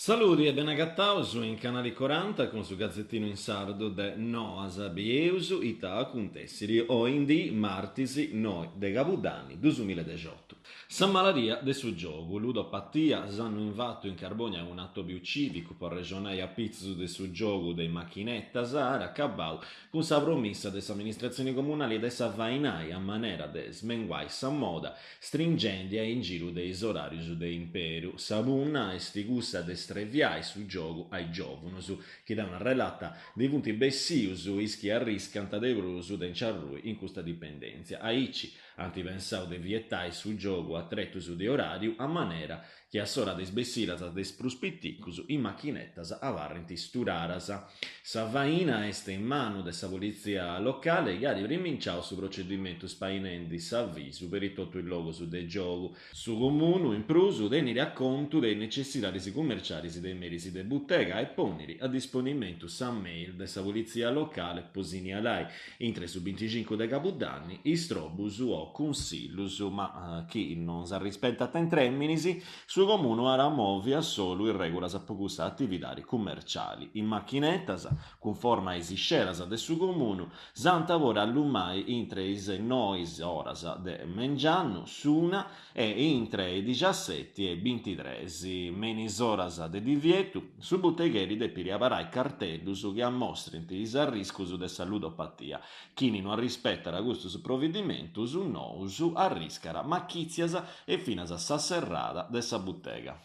Saluti e ben agattausu in canale 40 con su Gazzettino in sardo de Noasa Bieusu Ita Cuntessiri o indi martisi noi de Gabudani 2018. San Malaria de su gioco, ludopatia, s'hanno invatto in Carbonia un atto più civico per regionare a pizzo de su gioco dei macchinetta Sara Cabau con sa promessa des amministrazioni comunali de sa vainai a manera de smenguai sa moda stringendi in giro dei orari de imperio. Sabuna e stigussa de streviai su gioco ai giovani, che da una relata dei punti bessius ischi a riscanta dei brusu den ciarrui in questa dipendenza. Aici antipensau de vietai su gioco a tretus de orario a manera che a sora des bessiras des pruspitticus in macchinettas avarrenti sturaras. Sa vaina este in mano de sa polizia locale che ha riminciato su procedimento spainendi s'avviso per tutto il logo su de gioco. Su comune in prusu deniri a conto dei necessitari commerciali dei merisi de bottega e poneri a disponimento sa mail de sa polizia locale posini alai intre su 25 de Capodanni istrobus o consillus ma chi non sa rispetta ten treminisi su comune ara movia solo in regola sa pocusa attività commerciali in macchinettas conforma esi sceras de su comune santa vora allumai intre is nois oras de mengianno suna e intre i 17 e 23 menis oras de divietu su bottegheri de piriavarai cartellus che ammostrenti is arriscus de sa ludopatia. Chini non rispettara questus provvedimentus nous arriscara macchizias e finas sa serrada de sa bottega.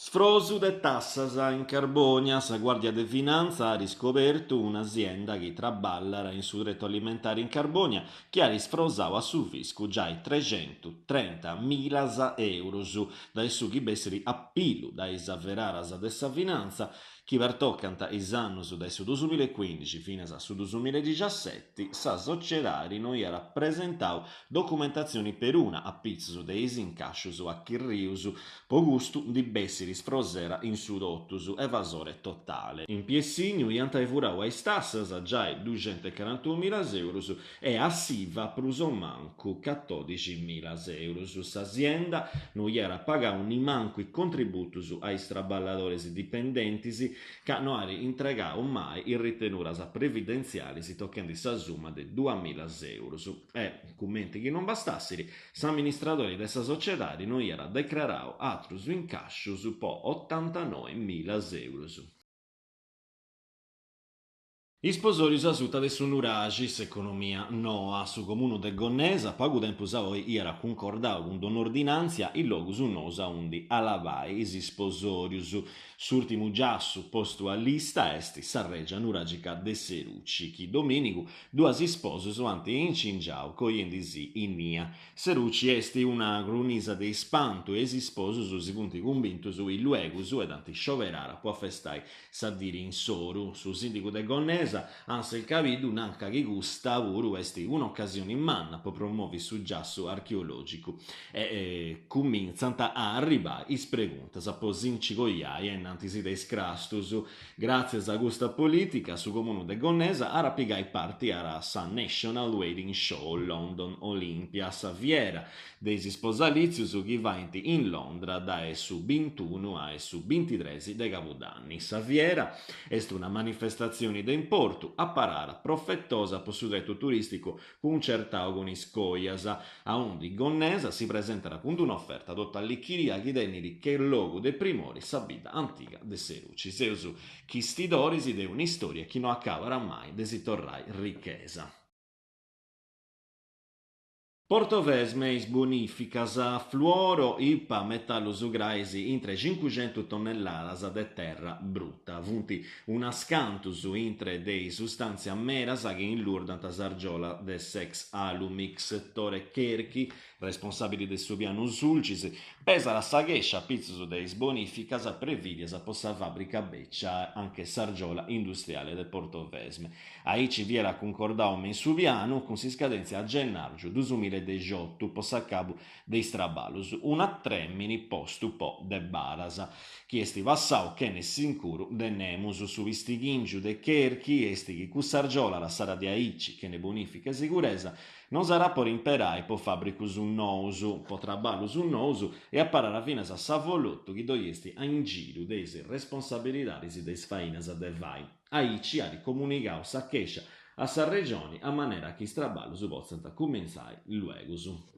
Sfrosu de tassas in Carbonia, sa Guardia de Finanza ha riscoperto un'azienda che traballa in su diritto alimentare in Carbonia che ha risfrosato a su fisco già i 330.000 euro dai sughi besseri a pilu dai savveraras de sa finanza che pertoccanta is annus dai su 2015 fino a su 2017 sa societari non era presentato documentazioni per una a pizzo dei incascius a chirrius po gusto di besseri sfrosera in sudottus evasore totale. In Piessigno ianta evurau ai stassas già 241.000 euro e a Siva pruso manco 14.000 euro. S'azienda non era pagato ni manco i contributus ai straballadores dipendentisi che non ha integrato mai il ritenuras previdenziali si toccando sa somma di 2.000 euro. E, commenti che non bastassero, s'amministratore dessa società non era declarato altro su incascio su po' 89.000 euro. I sposori asuta de sunuragis economia noa su comune de Gonnesa pagu tempo saoi era concordau con un'ordinanzia il logus nosa undi alavai isi sposorius s'ultimu giassu posto a lista esti sarreggia nuragica de Serucci chi domenico duas sposos anti incingiau coiendisi innia Serucci esti una grunisa de ispanto esi sposos si punti convintus il luegus ed anti scioverara può festai s'addiri in soru su sindico de Gonnesa Ansel capidu nanca che gusta puru esti un'occasione in manna per promuovi su giasso archeologico e comincianta a arrivare is preguntas a posinci coiai e innanti dei scrastus grazie a questa politica su comune de Gonnesa a rappigai parti a sa National Wedding Show London Olympia Saviera dei sposalizius che vanti in Londra da su 21 a su 23 de Capodanni. Saviera è una manifestazione da importo a parara profettosa per su detto turistico concertao con iscoias a undi Gonnesa si presenterà con un'offerta dotta all'icchiria che deniri che il logo dei primori sabida antica de Serucci seusu chi sti dorisi de un'istoria chi non accavarà mai desitorrai ricchesa. Portovesme is bonificas a fluoro IPA metallus ugraisi intre 500 tonnelladas de terra brutta, vunti una scantus intre dei sustanze ammeras che inlurdant a sargiola de sex alumix tore Kerchi, responsabili del suo piano sulcis, pesa la saghescia pizzus deis bonificas a previdias a possa fabbrica beccia anche sargiola industriale del Portovesme. Aici vi era concordau mensuviano con si scadenza a gennaio 2019 2018, possa cabo dei strabalus, una tremmini postu po de barasa, chi esti vassau che ne sincuru de nemus su vistighingiu de cherchi estighi cussargiola la sara di aici che ne bonifica sicurezza, non sarà por imperai po fabricus un nousu, po traballus un nousu e apparar a finas a savolotto chi doiesti a in giro deisi responsabilidaris des fainas de vai. Aici ha ricomunicau sa chescia a sa regione a manera che straballus possano cominciare luegus.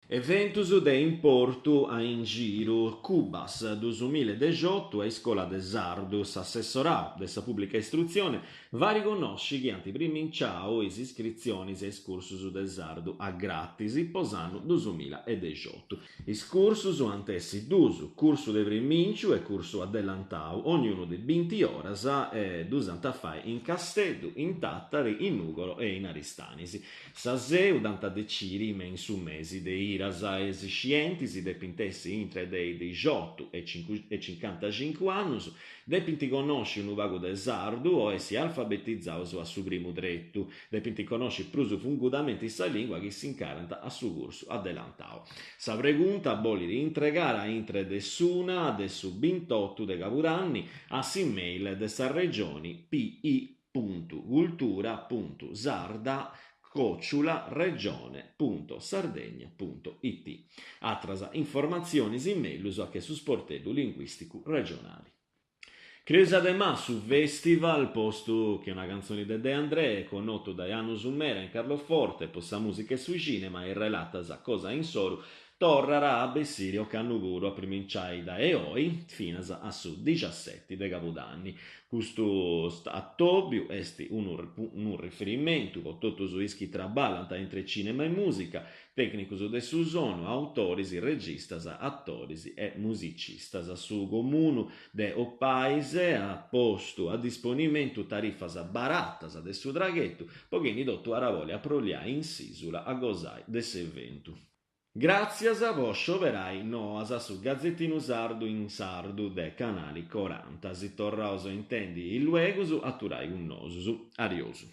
Eventus de importu a in giro Cubas 2018 a Escola de Sardus assessorau dessa pubblica istruzione va riconosci che antipriminciao is iscrizioni e escursus de Sardu a gratis posano 2018. Iscursus antessi dusu curso de priminciu e curso adelantau ognuno di 20 horas e dusantafai in Castedu, in Tattari, in Nugolo e in Aristanisi. Saseu danta deciri men su mesi de iras esiscientis depintessi intre dei 18 e 55 anni, depinti conosci un vago de sardu o essi alfabetizzaus a su primo drettu, depinti conosci prusu fungudamente sa lingua che si incaranta a su curso adelantau. Sa pregunta boli di intregare a intre de suna de su 28 de cavuranni a si-mail de sa regioni pi.cultura.sarda regione.sardegna.it. Atras informazioni in mail a che su sportello linguistico regionali. Cresa de Ma su Festival, posto che una canzone di De André, connoto da Janus Umera in Carlo Forte, possa musica sui cinema e relata a cosa in soru, torrarà a Bessirio Cannuguro a priminciai da Eoi fino a su 17 de Capodanni. Questo attobbio esti un riferimento con tutto su ischi traballanta entre cinema e musica, tecnicus de su sono, autoris, registas, attoris e musicistas. Su comunu de o paese ha posto a disponimento tarifas baratas de su draghetto, poiché dotto aravole a prolia in sisula a gozai de s'evento. Grazie a vos scioverai noasa su Gazzettino Sardu in Sardu de canali 40. Si torrauso intendi il luegusu, atturai un nosusu. Ariosu.